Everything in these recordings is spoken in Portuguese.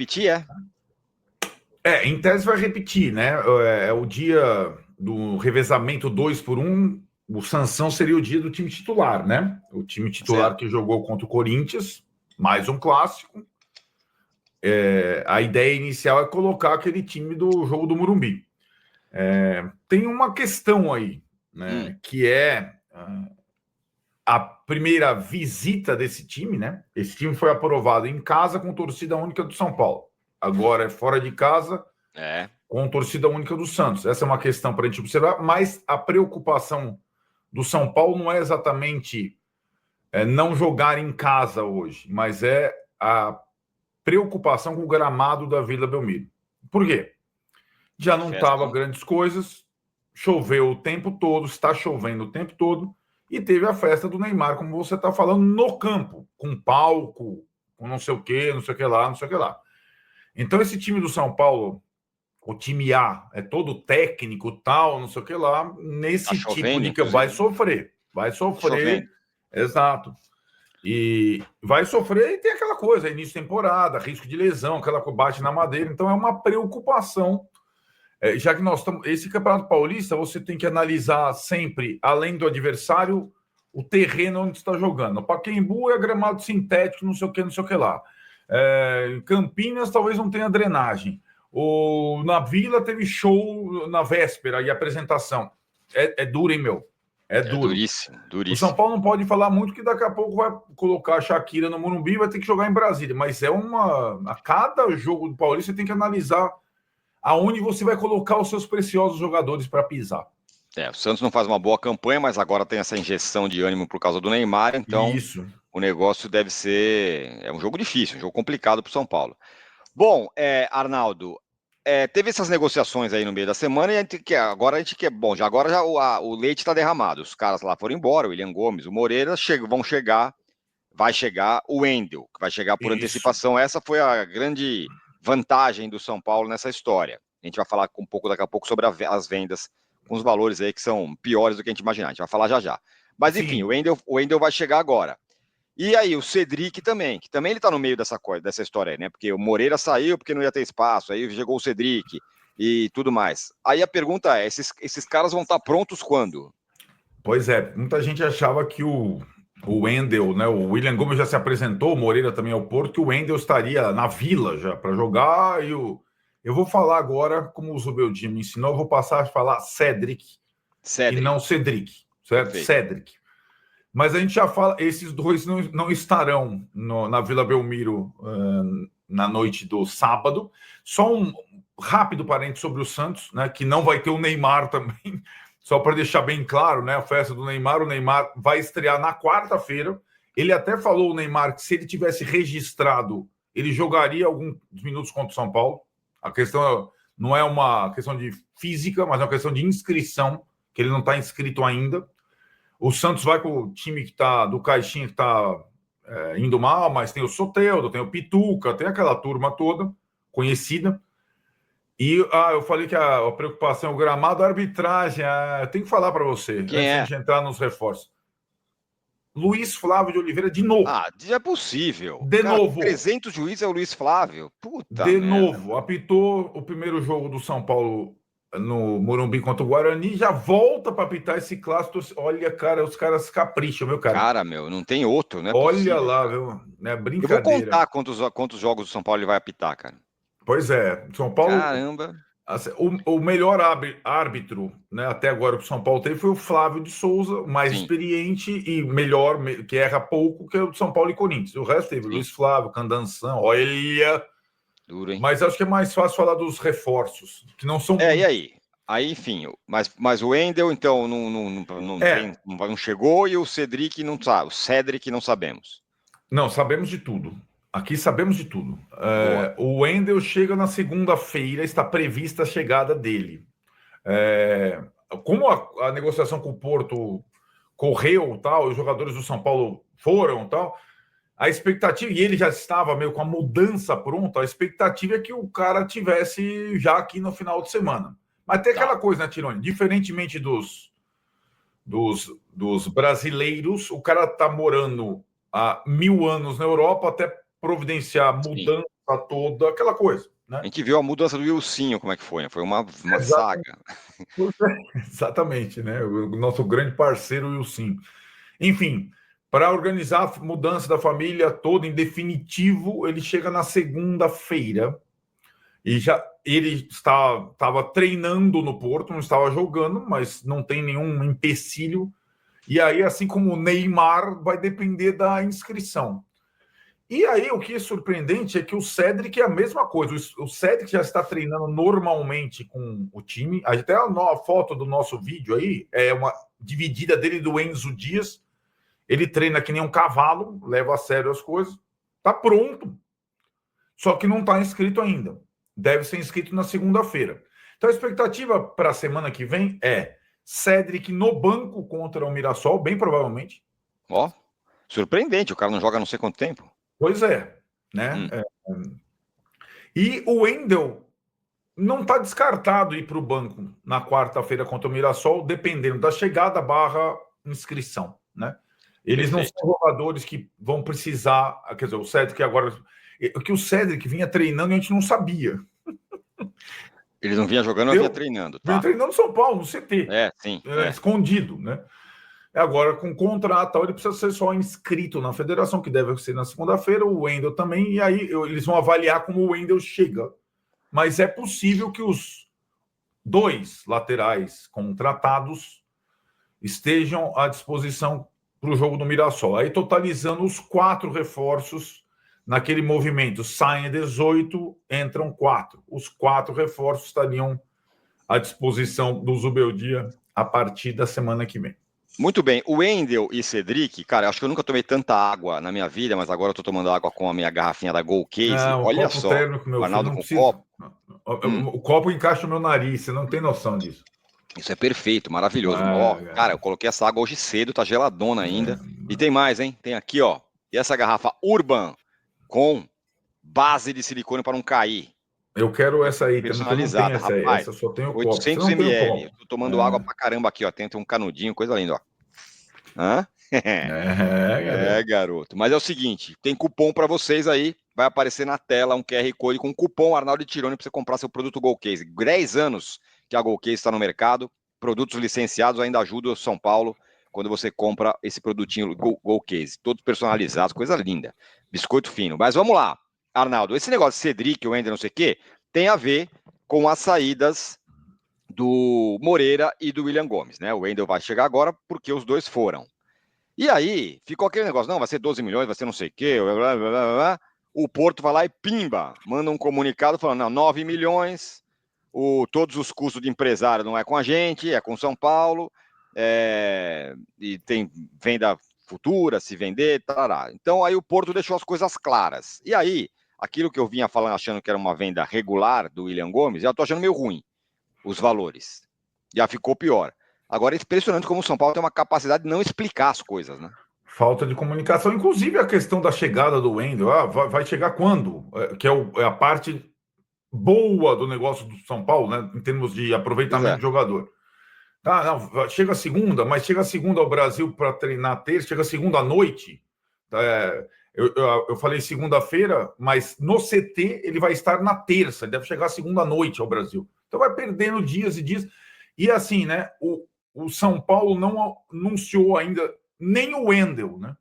Repetir, é? Em tese vai repetir, né? É o dia do revezamento 2 por 1. O Sansão seria o dia do time titular, né? O time titular Certo. que jogou contra o Corinthians, mais um clássico. A ideia inicial é colocar aquele time do jogo do Morumbi. Tem uma questão aí, né? Que é a primeira visita desse time, né? Esse time foi aprovado em casa com torcida única do São Paulo. Agora é fora de casa com torcida única do Santos. Essa é uma questão para a gente observar, mas a preocupação do São Paulo não é exatamente não jogar em casa hoje, mas é a preocupação com o gramado da Vila Belmiro. Por quê? Já não estava grandes coisas, choveu o tempo todo, está chovendo o tempo todo, e teve a festa do Neymar, como você está falando, no campo, com palco, com não sei o que, não sei o que lá, não sei o que lá. Então, esse time do São Paulo, o time A, é todo técnico, tal, não sei o que lá, nesse Tá chovendo, tipo de... Vai sofrer. Chovendo. Exato. E vai sofrer e tem aquela coisa, início de temporada, risco de lesão, aquela que bate na madeira. Então, é uma preocupação. Já que nós estamos... Esse Campeonato Paulista, você tem que analisar sempre, além do adversário, o terreno onde está jogando. O Pacaembu é gramado sintético, não sei o que, não sei o que lá. Campinas talvez não tenha drenagem. Na Vila teve show na véspera e apresentação. É duro, hein, meu? É duro. Duríssimo, duríssimo. O São Paulo não pode falar muito que daqui a pouco vai colocar a Shakira no Morumbi e vai ter que jogar em Brasília. Mas a cada jogo do Paulista você tem que analisar aonde você vai colocar os seus preciosos jogadores para pisar. O Santos não faz uma boa campanha, mas agora tem essa injeção de ânimo por causa do Neymar, então Isso. O negócio deve ser... É um jogo difícil, um jogo complicado para o São Paulo. Bom, Arnaldo, teve essas negociações aí no meio da semana e agora a gente quer... Bom, agora o leite está derramado. Os caras lá foram embora, o William Gomes, o Moreira, vai chegar o Wendel, que vai chegar por antecipação. Essa foi a grande vantagem do São Paulo nessa história. A gente vai falar um pouco daqui a pouco sobre as vendas, com os valores aí que são piores do que a gente imaginar. A gente vai falar já. Mas enfim, o Wendel vai chegar agora. E aí, o Cedric também, que também ele tá no meio dessa história aí, né? Porque o Moreira saiu porque não ia ter espaço, aí chegou o Cedric e tudo mais. Aí a pergunta é, esses caras vão estar prontos quando? Pois é, muita gente achava que o Wendel, né? O William Gomes já se apresentou, o Moreira também ao Porto, que o Wendel estaria na Vila já para jogar. Eu vou falar agora, como o Zubeldia me ensinou, eu vou passar a falar Cedric. E não Cedric, certo? Perfeito. Cedric. Mas a gente já fala, esses dois não estarão na Vila Belmiro na noite do sábado. Só um rápido parênteses sobre o Santos, né, que não vai ter o Neymar também, só para deixar bem claro, né, a festa do Neymar. O Neymar vai estrear na quarta-feira. Ele até falou, o Neymar, que se ele tivesse registrado, ele jogaria alguns minutos contra o São Paulo. A questão não é uma questão de física, mas é uma questão de inscrição, que ele não está inscrito ainda. O Santos vai com o time que tá do Caixinha, que está indo mal, mas tem o Soteldo, tem o Pituca, tem aquela turma toda conhecida. E eu falei que a preocupação é o gramado, a arbitragem. Eu tenho que falar para você, Quem antes de entrar nos reforços. Luiz Flávio de Oliveira, de novo. É possível. De novo. 300 juízes é o Luiz Flávio. Puta de merda. novo. Apitou o primeiro jogo do São Paulo no Morumbi contra o Guarani, já volta para apitar esse clássico. Olha, cara, os caras capricham, meu cara. Cara, não tem outro, né? Olha lá, viu? É brincadeira. Eu vou contar quantos jogos do São Paulo ele vai apitar, cara. Pois é, São Paulo... Caramba. O melhor árbitro, né, até agora que o São Paulo teve foi o Flávio de Souza, mais experiente e melhor, que erra pouco, que é o de São Paulo e Corinthians. O resto teve Luiz Flávio, Candanção, olha... Duro, hein? Mas acho que é mais fácil falar dos reforços, que não são... E aí? Aí, enfim, mas o Wendel, então, não chegou, e o Cedric não sabe. O Cedric não sabemos. Não, sabemos de tudo. Aqui sabemos de tudo. O Wendel chega na segunda-feira, está prevista a chegada dele. Como a negociação com o Porto correu, tal, os jogadores do São Paulo foram, tal, a expectativa, e ele já estava meio com a mudança pronta, a expectativa é que o cara tivesse já aqui no final de semana. Mas tem aquela coisa, né, Tironi? Diferentemente dos brasileiros, o cara está morando há 1000 anos na Europa até providenciar mudança toda, aquela coisa, né? A gente viu a mudança do Wilsinho, como é que foi, né? Foi uma saga. Exatamente, né? O nosso grande parceiro Wilson. Enfim, para organizar a mudança da família toda, em definitivo, ele chega na segunda-feira e já ele estava treinando no Porto, não estava jogando, mas não tem nenhum empecilho. E aí, assim como o Neymar, vai depender da inscrição. E aí, o que é surpreendente é que o Cédric é a mesma coisa. O Cédric já está treinando normalmente com o time. Até a foto do nosso vídeo aí é uma dividida dele do Enzo Dias. Ele treina que nem um cavalo, leva a sério as coisas. Está pronto. Só que não está inscrito ainda. Deve ser inscrito na segunda-feira. Então, a expectativa para a semana que vem é Cédric no banco contra o Mirassol, bem provavelmente. Ó, surpreendente, o cara não joga não sei quanto tempo. Pois é, né? E o Wendel não está descartado ir para o banco na quarta-feira contra o Mirassol, dependendo da chegada / inscrição, né? Eles não são jogadores que vão precisar, quer dizer, o Cédric agora, que o Cédric vinha treinando e a gente não sabia. Eles não vinham jogando, vinha treinando. Tá. Vinha treinando no São Paulo, no CT. Sim. Escondido, né? Agora, com contrato, ele precisa ser só inscrito na federação, que deve ser na segunda-feira, o Wendel também, e aí eles vão avaliar como o Wendel chega. Mas é possível que os 2 laterais contratados estejam à disposição para o jogo do Mirassol. Aí, totalizando os 4 reforços naquele movimento. Saem 18, entram 4. Os 4 reforços estariam à disposição do Zubeldia a partir da semana que vem. Muito bem, o Wendel e Cedric, cara, acho que eu nunca tomei tanta água na minha vida, mas agora eu tô tomando água com a minha garrafinha da Gold Case. Olha copo só, térmico, meu o Arnaldo filho, com copo. O copo encaixa no meu nariz, você não tem noção disso. Isso é perfeito, maravilhoso. Cara, eu coloquei essa água hoje cedo, tá geladona ainda. E tem mais, hein? Tem aqui, ó. E essa garrafa Urban com base de silicone para não cair. Eu quero essa aí, personalizada, essa aí. Rapaz, essa só tem o 800 copo. ml. Eu tô tomando água pra caramba aqui, ó. Tem um canudinho, coisa linda, ó. Hã? Garoto. Mas é o seguinte, tem cupom para vocês aí. Vai aparecer na tela um QR Code com cupom Arnaldo Tironi para você comprar seu produto Gold Case. 10 anos que a Gold Case está no mercado. Produtos licenciados ainda ajudam o São Paulo quando você compra esse produtinho Gold Case. Todos personalizados, coisa linda. Biscoito fino. Mas vamos lá, Arnaldo. Esse negócio de Cedric, o Ender, não sei o quê, tem a ver com as saídas do Moreira e do William Gomes, né? O Wendel vai chegar agora porque os dois foram. E aí, ficou aquele negócio, não, vai ser 12 milhões, vai ser não sei o quê, blá, blá, blá, blá. O Porto vai lá e pimba, manda um comunicado falando, não, 9 milhões, todos os custos de empresário não é com a gente, é com São Paulo, e tem venda futura, se vender, tarará. Então aí o Porto deixou as coisas claras. E aí, aquilo que eu vinha falando, achando que era uma venda regular do William Gomes, já tô achando meio ruim os valores. Já ficou pior. Agora é impressionante como o São Paulo tem uma capacidade de não explicar as coisas, né? Falta de comunicação, inclusive a questão da chegada do Wendel. Vai chegar quando? Que é a parte boa do negócio do São Paulo, né? Em termos de aproveitamento do jogador. Tá, não, chega segunda, mas chega segunda ao Brasil para treinar terça, chega segunda à noite. Eu falei segunda-feira, mas no CT ele vai estar na terça, ele deve chegar segunda à noite ao Brasil. Então vai perdendo dias e dias. E assim, né? O São Paulo não anunciou ainda nem o Wendel, né?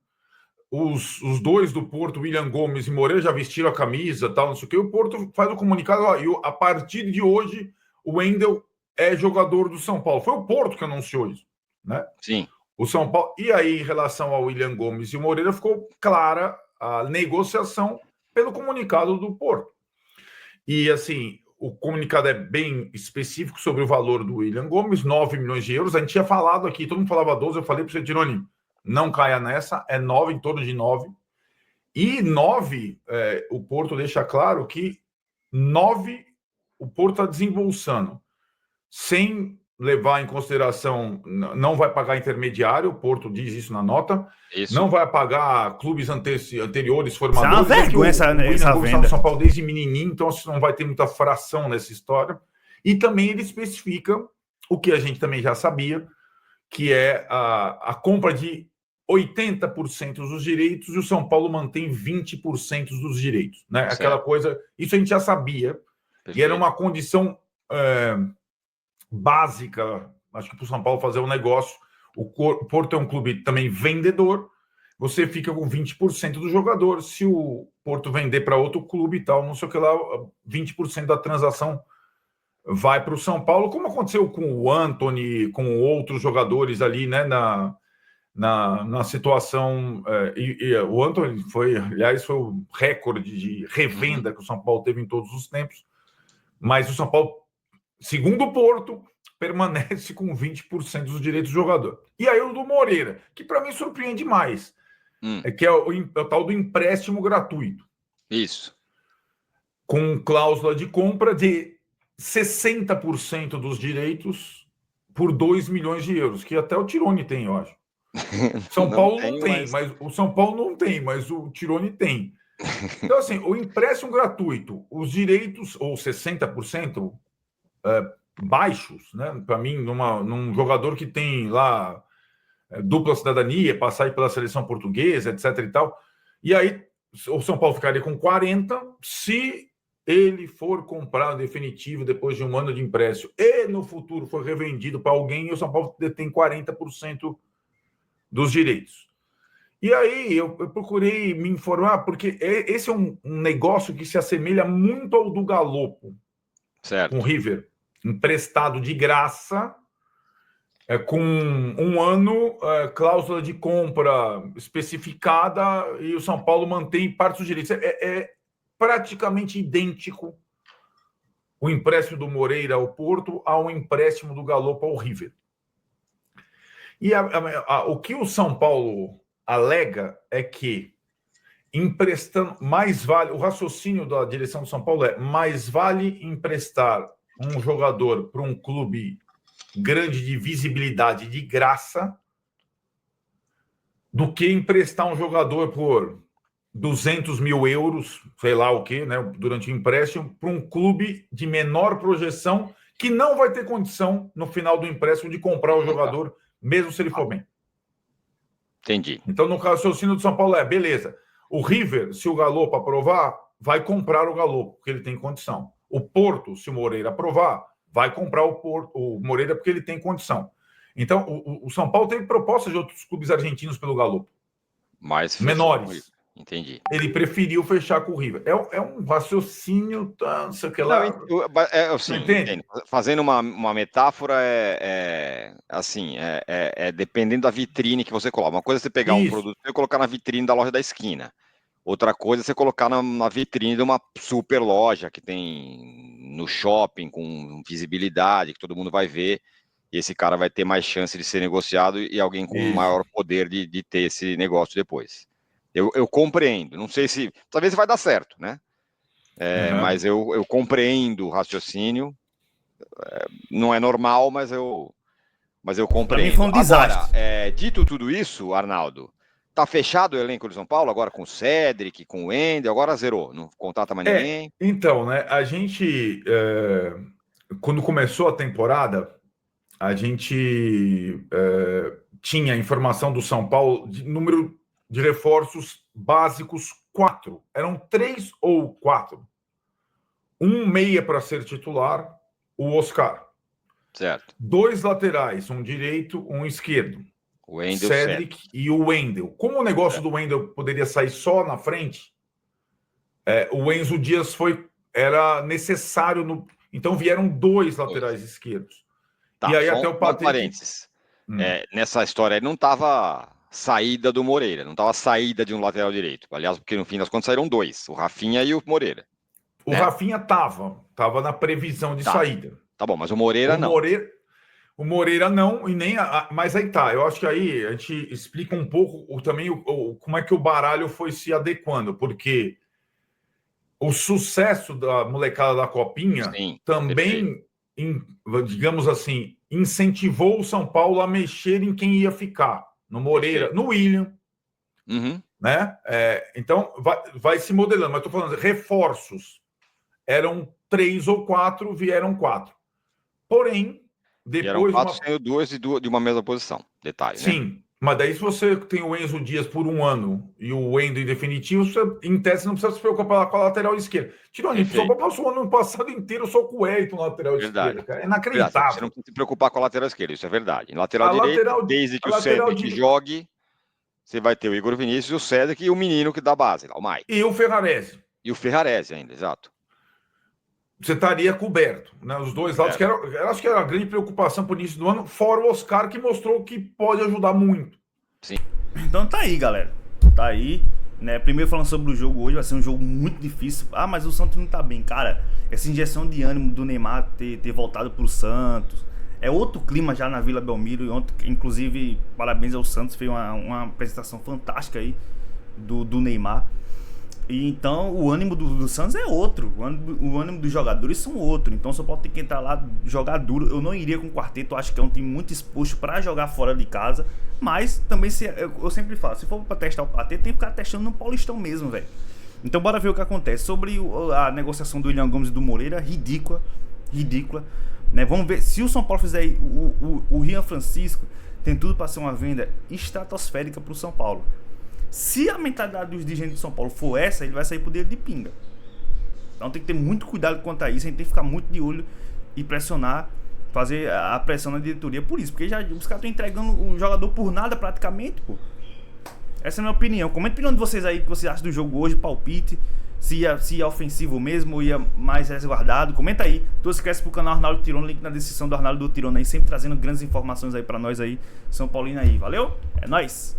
Os dois do Porto, William Gomes e Moreira, já vestiram a camisa, tal, não sei o quê. O Porto faz o comunicado, a partir de hoje, o Wendel é jogador do São Paulo. Foi o Porto que anunciou isso, né? Sim. O São Paulo. E aí, em relação ao William Gomes e o Moreira, ficou clara a negociação pelo comunicado do Porto. E assim, o comunicado é bem específico sobre o valor do William Gomes, 9 milhões de euros. A gente tinha falado aqui, todo mundo falava 12, eu falei para você, Tironi, não caia nessa, é 9, em torno de 9. E 9, o Porto deixa claro que 9, o Porto está desembolsando, sem levar em consideração, não vai pagar intermediário, o Porto diz isso na nota, não vai pagar clubes anteriores formadores. Isso é uma vergonha essa venda. No São Paulo desde menininho, então não vai ter muita fração nessa história. E também ele especifica o que a gente também já sabia, que é a compra de 80% dos direitos e o São Paulo mantém 20% dos direitos. Né? Aquela coisa, isso a gente já sabia, perfeito. E era uma condição básica, acho que para o São Paulo fazer um negócio. O Porto é um clube também vendedor, você fica com 20% do jogador. Se o Porto vender para outro clube e tal, não sei o que lá, 20% da transação vai para o São Paulo, como aconteceu com o Antony, com outros jogadores ali, né, na situação. E o Antony foi o recorde de revenda que o São Paulo teve em todos os tempos, mas o São Paulo, segundo o Porto, permanece com 20% dos direitos do jogador. E aí o do Moreira, que para mim surpreende mais, que é o tal do empréstimo gratuito. Isso. Com cláusula de compra de 60% dos direitos por 2 milhões de euros, que até o Tirone tem, eu acho. São Paulo não tem, mas o São Paulo não tem, mas o Tirone tem. Então, assim, o empréstimo gratuito, os direitos, ou 60%, baixos, né? Para mim, num jogador que tem lá dupla cidadania, passar pela seleção portuguesa, etc. e tal. E aí, o São Paulo ficaria com 40%, se ele for comprado definitivo depois de um ano de empréstimo e no futuro for revendido para alguém, e o São Paulo detém 40% dos direitos. E aí eu procurei me informar, porque esse é um negócio que se assemelha muito ao do Galopo, certo, com o River, emprestado de graça, com um ano, cláusula de compra especificada, e o São Paulo mantém parte dos direitos. É praticamente idêntico o empréstimo do Moreira ao Porto ao empréstimo do Galopo ao River. E o que o São Paulo alega é que emprestando mais vale, o raciocínio da direção do São Paulo é mais vale emprestar um jogador para um clube grande de visibilidade de graça do que emprestar um jogador por 200 mil euros, sei lá o que, né, durante o empréstimo, para um clube de menor projeção que não vai ter condição, no final do empréstimo, de comprar o jogador, mesmo se ele for bem. Entendi. Então, no raciocínio do São Paulo beleza, o River, se o Galopo aprovar, vai comprar o Galopo, porque ele tem condição. O Porto, se o Moreira aprovar, vai comprar o Moreira, porque ele tem condição. Então, o São Paulo teve propostas de outros clubes argentinos pelo Galopo. Mais menores. Entendi. Ele preferiu fechar com o River. É um raciocínio, não sei o que lá. Assim, entendo. Fazendo uma metáfora, assim, dependendo da vitrine que você coloca. Uma coisa é você pegar um produto e colocar na vitrine da loja da esquina. Outra coisa é você colocar na vitrine de uma super loja que tem no shopping, com visibilidade, que todo mundo vai ver, e esse cara vai ter mais chance de ser negociado e alguém com maior poder de ter esse negócio depois. Eu compreendo, não sei se... Talvez vai dar certo, né? Mas eu compreendo o raciocínio. Não é normal, mas eu compreendo. Para mim foi um desastre. Agora, dito tudo isso, Arnaldo, tá fechado o elenco do São Paulo agora com o Cedric, com o Wendel, agora zerou, não contrata mais ninguém? Então, né, a gente, quando começou a temporada, a gente tinha informação do São Paulo de número de reforços básicos 4. Eram 3 ou 4. Um meia para ser titular, o Oscar. Certo. 2 laterais, um direito, um esquerdo. O Wendel, Cedric e o Wendel. Como o negócio do Wendel poderia sair só na frente, o Enzo Dias era necessário. Então vieram 2 laterais esquerdos. Tá, e aí até o Patrick... parênteses. Nessa história aí não estava saída do Moreira, não estava saída de um lateral direito. Aliás, porque no fim das contas saíram 2, o Rafinha e o Moreira. O Rafinha estava na previsão de saída. Tá bom, mas o Moreira não. O Moreira não, e nem mas aí tá. Eu acho que aí a gente explica um pouco também como é que o baralho foi se adequando, porque o sucesso da molecada da Copinha também, digamos assim, incentivou o São Paulo a mexer em quem ia ficar. No Moreira, no William. Né? Então, vai se modelando. Mas estou falando, reforços. Eram 3 ou 4, vieram 4. Porém, depois... Vieram 4 sendo 2 de uma mesma posição. Detalhe, sim, né? Mas daí, se você tem o Enzo Dias por um ano e o Wendel em definitivo, você, em tese, não precisa se preocupar com a lateral esquerda. Tirou, a gente só passou o ano passado inteiro só com o Wellington na lateral esquerda, cara. É inacreditável. Você não precisa se preocupar com a lateral esquerda, isso é verdade. Em lateral direita, desde que o Cedric jogue, você vai ter o Igor Vinícius, o Cedric e o menino que dá base, lá, o Mike. E o Ferrarese. E o Ferrarese ainda, exato. Você estaria coberto, né? Os dois lados, que eu acho que era a grande preocupação para o início do ano, fora o Oscar, que mostrou que pode ajudar muito. Sim. Então tá aí, galera. Tá aí, né? Primeiro falando sobre o jogo hoje, vai ser um jogo muito difícil. Ah, mas o Santos não tá bem. Cara, essa injeção de ânimo do Neymar ter voltado pro Santos, é outro clima já na Vila Belmiro. E ontem, inclusive, parabéns ao Santos, fez uma apresentação fantástica aí do Neymar. E então o ânimo do Santos é outro, o ânimo dos jogadores são outro. Então só pode ter que entrar lá, jogar duro. Eu não iria com o quarteto, acho que é um time muito exposto para jogar fora de casa. Mas também, eu sempre falo, se for para testar o quarteto, tem que ficar testando no Paulistão mesmo, velho. Então bora ver o que acontece. Sobre a negociação do William Gomes e do Moreira, ridícula, né? Vamos ver, se o São Paulo fizer o Rian Francisco, tem tudo para ser uma venda estratosférica para o São Paulo. Se a mentalidade dos dirigentes do São Paulo for essa, ele vai sair por dedo de pinga. Então tem que ter muito cuidado quanto a isso. A gente tem que ficar muito de olho e pressionar, fazer a pressão na diretoria por isso. Porque os caras estão entregando o jogador por nada praticamente, pô. Essa é a minha opinião. Comenta a opinião de vocês aí, o que vocês acham do jogo hoje, palpite. Se é ofensivo mesmo ou ia mais resguardado. Comenta aí. Então se inscreve pro canal Arnaldo Tirone, link na descrição do Arnaldo Tirone aí, sempre trazendo grandes informações aí pra nós aí, São Paulino aí. Valeu? É nóis!